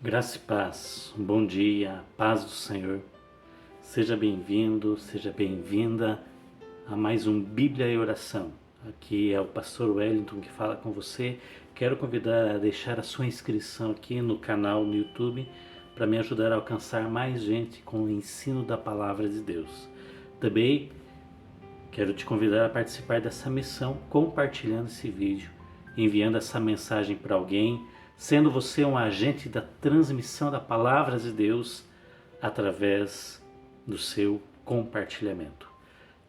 Graça e paz, um bom dia, paz do Senhor. Seja bem-vindo, seja bem-vinda a mais um Bíblia e Oração. Aqui é o pastor Wellington que fala com você. Quero convidar a deixar a sua inscrição aqui no canal no YouTube para me ajudar a alcançar mais gente com o ensino da Palavra de Deus. Também quero te convidar a participar dessa missão compartilhando esse vídeo, enviando essa mensagem para alguém, sendo você um agente da transmissão da Palavra de Deus através do seu compartilhamento.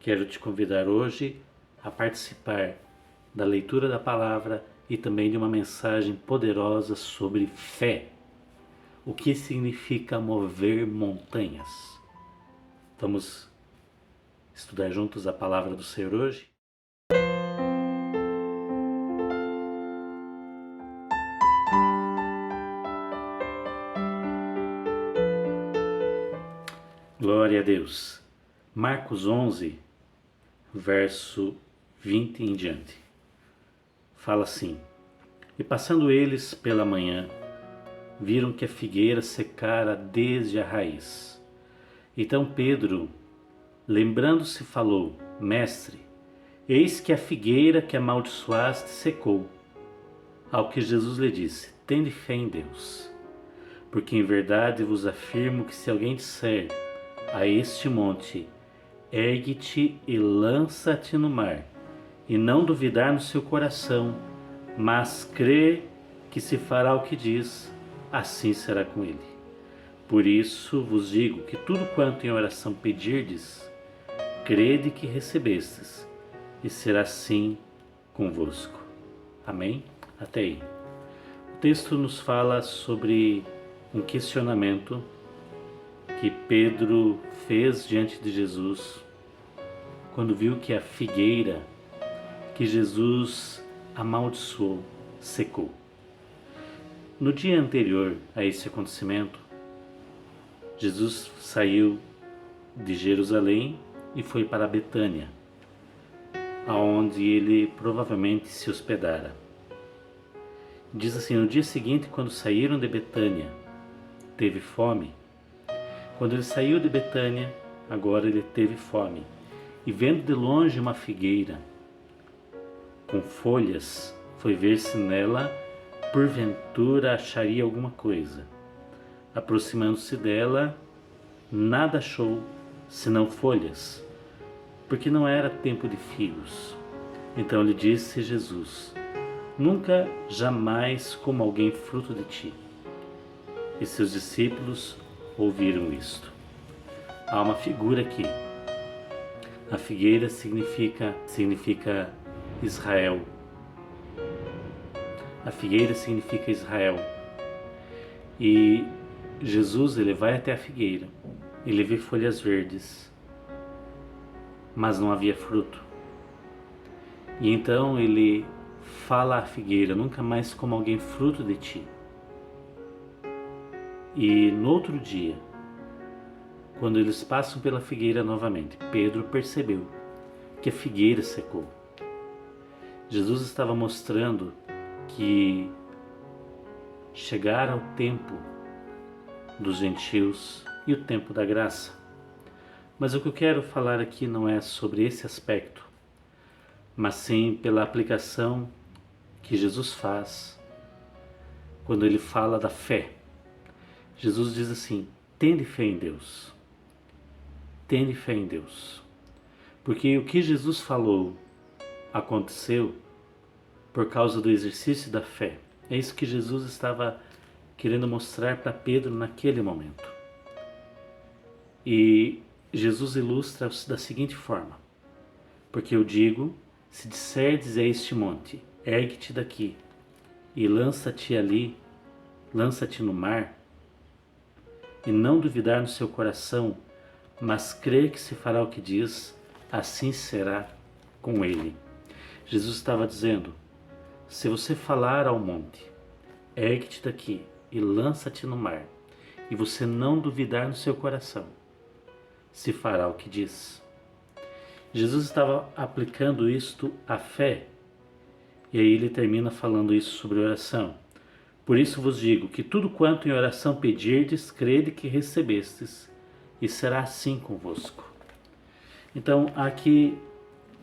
Quero te convidar hoje a participar da leitura da Palavra e também de uma mensagem poderosa sobre fé. O que significa mover montanhas? Vamos estudar juntos a Palavra do Senhor hoje? Glória a Deus. Marcos 11, verso 20 em diante. Fala assim: E passando eles pela manhã, viram que a figueira secara desde a raiz. Então Pedro, lembrando-se, falou: Mestre, eis que a figueira que amaldiçoaste secou. Ao que Jesus lhe disse: Tende fé em Deus. Porque em verdade vos afirmo que se alguém disser a este monte, ergue-te e lança-te no mar, e não duvidar no seu coração, mas crer que se fará o que diz, assim será com ele. Por isso vos digo que tudo quanto em oração pedirdes, crede que recebestes, e será assim convosco. Amém? Até aí. O texto nos fala sobre um questionamento que Pedro fez diante de Jesus quando viu que a figueira que Jesus amaldiçoou secou. No dia anterior a esse acontecimento, Jesus saiu de Jerusalém e foi para Betânia, aonde ele provavelmente se hospedara. Diz assim: no dia seguinte, quando saíram de Betânia, teve fome. Quando ele saiu de Betânia, agora ele teve fome, e vendo de longe uma figueira com folhas, foi ver se nela, porventura, acharia alguma coisa. Aproximando-se dela, nada achou, senão folhas, porque não era tempo de figos. Então lhe disse Jesus: Nunca, jamais como alguém fruto de ti. E seus discípulos ouviram isto. Há uma figura aqui. A figueira significa Israel. A figueira significa Israel. E Jesus, ele vai até a figueira. Ele vê folhas verdes, mas não havia fruto. E então ele fala à figueira: Nunca mais como alguém fruto de ti. E no outro dia, quando eles passam pela figueira novamente, Pedro percebeu que a figueira secou. Jesus estava mostrando que chegara o tempo dos gentios e o tempo da graça. Mas o que eu quero falar aqui não é sobre esse aspecto, mas sim pela aplicação que Jesus faz quando ele fala da fé. Jesus diz assim: tende fé em Deus. Tende fé em Deus. Porque o que Jesus falou aconteceu por causa do exercício da fé. É isso que Jesus estava querendo mostrar para Pedro naquele momento. E Jesus ilustra da seguinte forma: Porque eu digo, se disserdes a este monte, ergue-te daqui e lança-te ali, lança-te no mar, e não duvidar no seu coração, mas crer que se fará o que diz, assim será com ele. Jesus estava dizendo: se você falar ao monte, ergue-te daqui e lança-te no mar, e você não duvidar no seu coração, se fará o que diz. Jesus estava aplicando isto à fé, e aí ele termina falando isso sobre oração. Por isso vos digo que tudo quanto em oração pedirdes, crede que recebestes, e será assim convosco. Então, há aqui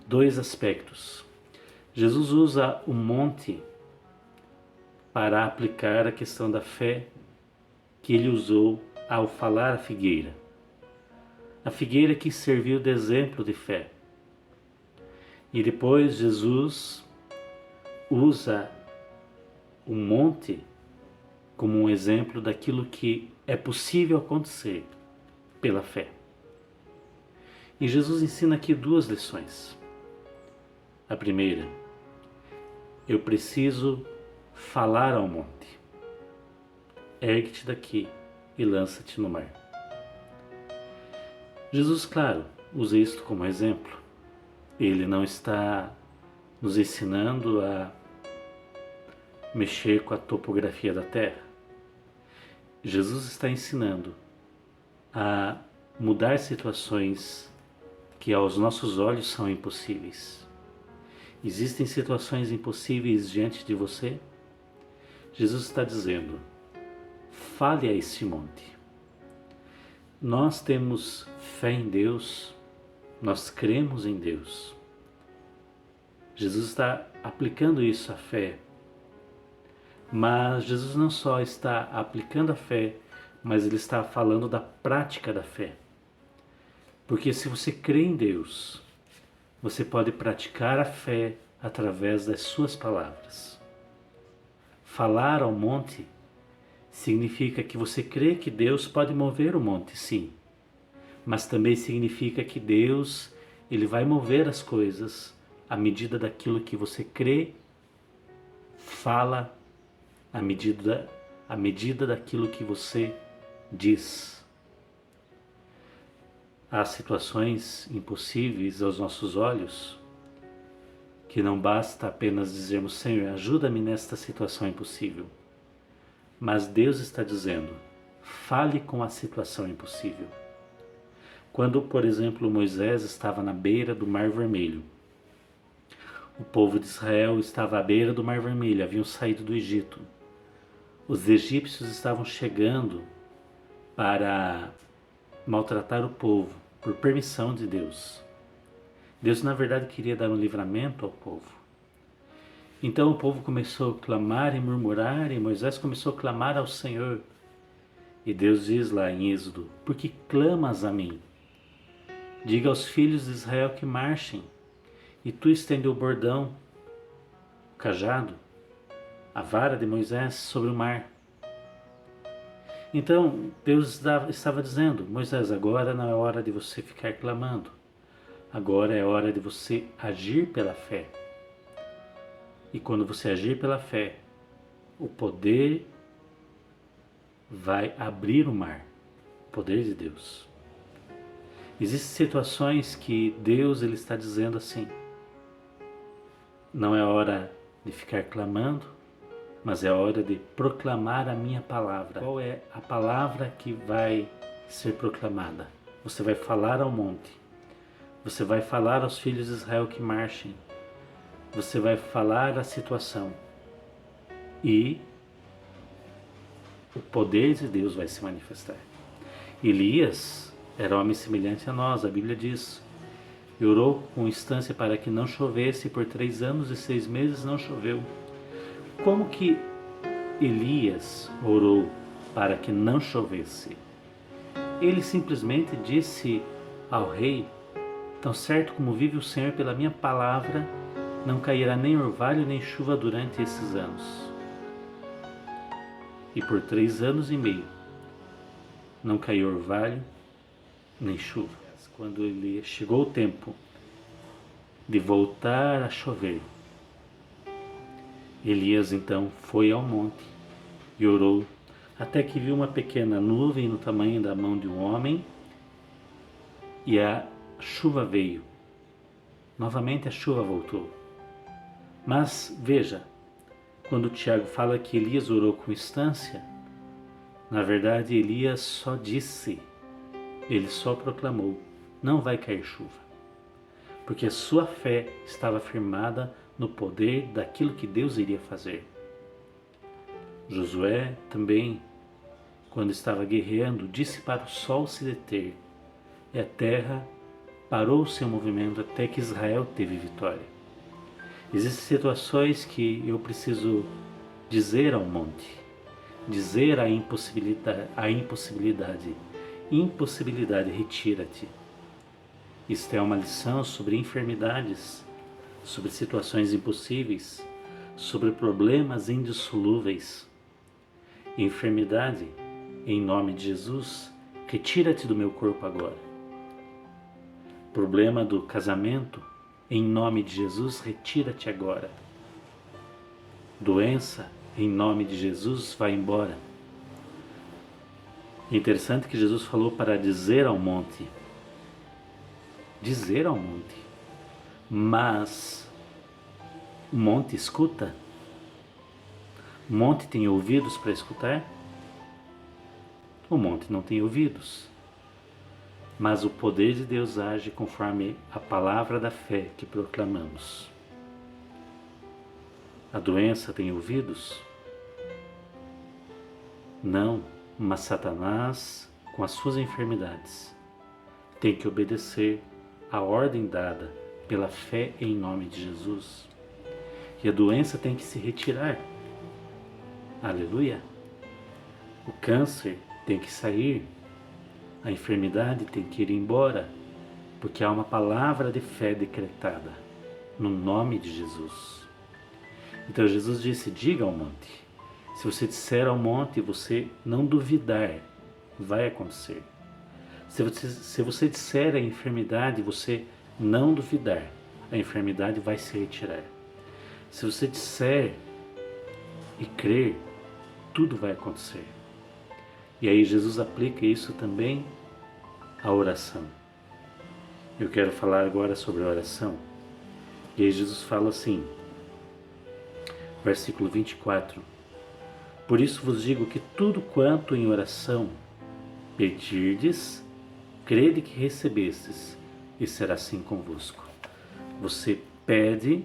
dois aspectos. Jesus usa o monte para aplicar a questão da fé que ele usou ao falar a figueira. A figueira que serviu de exemplo de fé. E depois Jesus usa o monte como um exemplo daquilo que é possível acontecer pela fé. E Jesus ensina aqui duas lições. A primeira, eu preciso falar ao monte. Ergue-te daqui e lança-te no mar. Jesus, claro, usa isto como exemplo. Ele não está nos ensinando a mexer com a topografia da terra. Jesus está ensinando a mudar situações que aos nossos olhos são impossíveis. Existem situações impossíveis diante de você? Jesus está dizendo, fale a esse monte. Nós temos fé em Deus, nós cremos em Deus. Jesus está aplicando isso à fé. Mas Jesus não só está aplicando a fé, mas ele está falando da prática da fé. Porque se você crê em Deus, você pode praticar a fé através das suas palavras. Falar ao monte significa que você crê que Deus pode mover o monte, sim. Mas também significa que Deus, ele vai mover as coisas à medida daquilo que você crê, fala, à medida daquilo que você diz. Há situações impossíveis aos nossos olhos que não basta apenas dizermos, Senhor, ajuda-me nesta situação impossível. Mas Deus está dizendo, fale com a situação impossível. Quando, por exemplo, Moisés estava na beira do Mar Vermelho, o povo de Israel estava à beira do Mar Vermelho, haviam saído do Egito. Os egípcios estavam chegando para maltratar o povo, por permissão de Deus. Deus, na verdade, queria dar um livramento ao povo. Então o povo começou a clamar e murmurar, e Moisés começou a clamar ao Senhor. E Deus diz lá em Êxodo, por que clamas a mim? Diga aos filhos de Israel que marchem, e tu estende o bordão, o cajado, a vara de Moisés sobre o mar. Então Deus estava dizendo, Moisés, agora não é hora de você ficar clamando, agora é hora de você agir pela fé. E quando você agir pela fé, o poder vai abrir o mar, o poder de Deus. Existem situações que Deus ele está dizendo assim, não é hora de ficar clamando, mas é hora de proclamar a minha palavra. Qual é a palavra que vai ser proclamada? Você vai falar ao monte, você vai falar aos filhos de Israel que marchem, você vai falar a situação e o poder de Deus vai se manifestar. Elias era homem semelhante a nós, a Bíblia diz, e orou com instância para que não chovesse, e por 3 anos e 6 meses não choveu. Como que Elias orou para que não chovesse? Ele simplesmente disse ao rei, tão certo como vive o Senhor pela minha palavra, não cairá nem orvalho nem chuva durante esses anos. E por 3 anos e meio não caiu orvalho nem chuva. Quando ele chegou o tempo de voltar a chover, Elias então foi ao monte e orou, até que viu uma pequena nuvem no tamanho da mão de um homem, e a chuva veio. Novamente a chuva voltou. Mas veja, quando Tiago fala que Elias orou com instância, na verdade Elias só disse, ele só proclamou, não vai cair chuva, porque a sua fé estava firmada no poder daquilo que Deus iria fazer. Josué também, quando estava guerreando, disse para o sol se deter, e a terra parou o seu movimento até que Israel teve vitória. Existem situações que eu preciso dizer ao monte, dizer a impossibilidade, retira-te. Isto é uma lição sobre enfermidades, sobre situações impossíveis, sobre problemas indissolúveis. Enfermidade, em nome de Jesus, retira-te do meu corpo agora. Problema do casamento, em nome de Jesus, retira-te agora. Doença, em nome de Jesus, vai embora. É interessante que Jesus falou para dizer ao monte. Dizer ao monte. Mas o monte escuta? O monte tem ouvidos para escutar? O monte não tem ouvidos. Mas o poder de Deus age conforme a palavra da fé que proclamamos. A doença tem ouvidos? Não, mas Satanás, com as suas enfermidades, tem que obedecer à ordem dada pela fé em nome de Jesus. E a doença tem que se retirar. Aleluia! O câncer tem que sair. A enfermidade tem que ir embora, porque há uma palavra de fé decretada no nome de Jesus. Então Jesus disse, diga ao monte. Se você disser ao monte e você não duvidar, vai acontecer. Se você disser a enfermidade e você não duvidar, a enfermidade vai se retirar. Se você disser e crer, tudo vai acontecer. E aí Jesus aplica isso também à oração. Eu quero falar agora sobre a oração. E aí Jesus fala assim, versículo 24. Por isso vos digo que tudo quanto em oração pedirdes, crede que recebestes, e será assim convosco. Você pede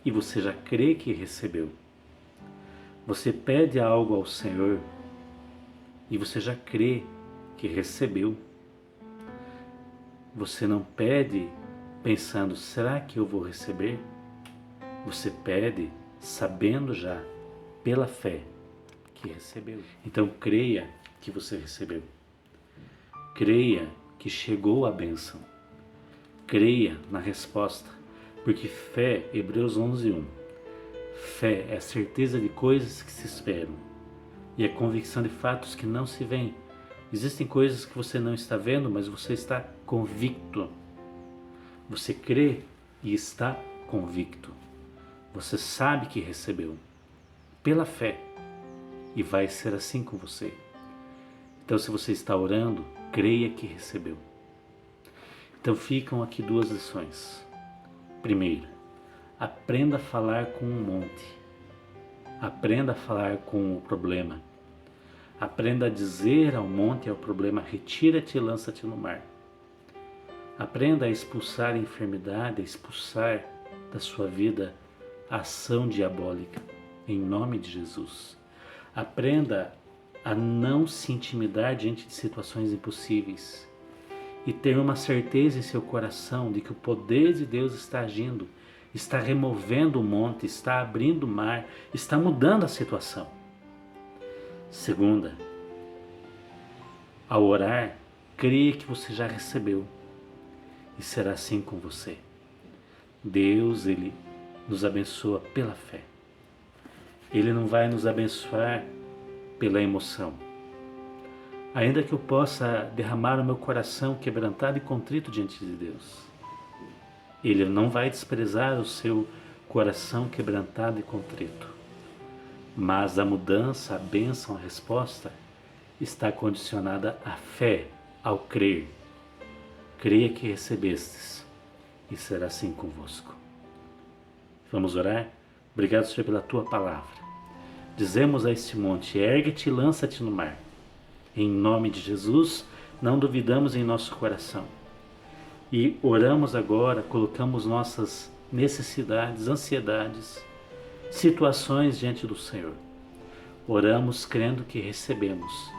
e você já crê que recebeu. Você pede algo ao Senhor e você já crê que recebeu. Você não pede pensando, será que eu vou receber? Você pede sabendo já, pela fé, que recebeu. Então creia que você recebeu. Creia que chegou a bênção. Creia na resposta, porque fé, Hebreus 11:1, fé é a certeza de coisas que se esperam e a convicção de fatos que não se veem. Existem coisas que você não está vendo, mas você está convicto. Você crê e está convicto. Você sabe que recebeu pela fé e vai ser assim com você. Então, se você está orando, creia que recebeu. Então ficam aqui duas lições. Primeiro, aprenda a falar com o monte. Aprenda a falar com o problema. Aprenda a dizer ao monte e ao problema, retira-te e lança-te no mar. Aprenda a expulsar a enfermidade, a expulsar da sua vida a ação diabólica, em nome de Jesus. Aprenda a não se intimidar diante de situações impossíveis e ter uma certeza em seu coração de que o poder de Deus está agindo, está removendo o monte, está abrindo o mar, está mudando a situação. Segunda, ao orar, creia que você já recebeu e será assim com você. Deus, Ele nos abençoa pela fé. Ele não vai nos abençoar pela emoção. Ainda que eu possa derramar o meu coração quebrantado e contrito diante de Deus, Ele não vai desprezar o seu coração quebrantado e contrito. Mas a mudança, a bênção, a resposta está condicionada à fé, ao crer. Creia que recebestes e será assim convosco. Vamos orar? Obrigado, Senhor, pela Tua palavra. Dizemos a este monte, ergue-te e lança-te no mar. Em nome de Jesus, não duvidamos em nosso coração. E oramos agora, colocamos nossas necessidades, ansiedades, situações diante do Senhor. Oramos crendo que recebemos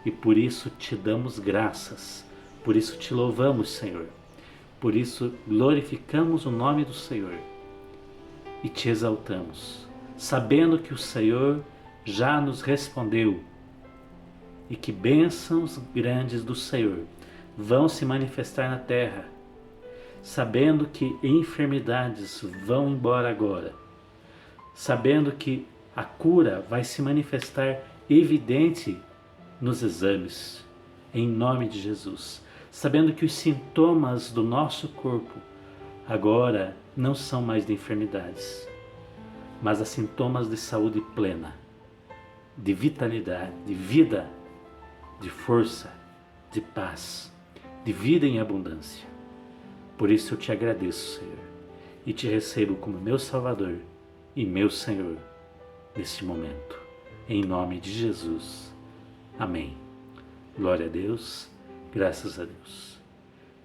e por isso te damos graças, por isso te louvamos, Senhor, por isso glorificamos o nome do Senhor e te exaltamos, sabendo que o Senhor já nos respondeu e que bênçãos grandes do Senhor vão se manifestar na terra, sabendo que enfermidades vão embora agora, sabendo que a cura vai se manifestar evidente nos exames, em nome de Jesus, sabendo que os sintomas do nosso corpo agora não são mais de enfermidades, mas há sintomas de saúde plena, de vitalidade, de vida, de força, de paz, de vida em abundância. Por isso eu te agradeço, Senhor, e te recebo como meu Salvador e meu Senhor neste momento. Em nome de Jesus. Amém. Glória a Deus, graças a Deus.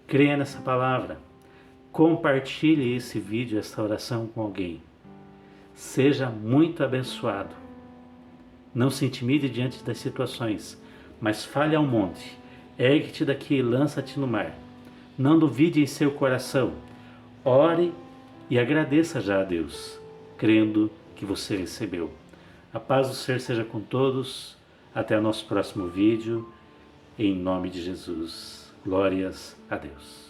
Creia nessa palavra. Compartilhe esse vídeo, esta oração com alguém. Seja muito abençoado. Não se intimide diante das situações, mas fale ao monte. Ergue-te daqui e lança-te no mar. Não duvide em seu coração. Ore e agradeça já a Deus, crendo que você recebeu. A paz do Senhor seja com todos. Até o nosso próximo vídeo. Em nome de Jesus. Glórias a Deus.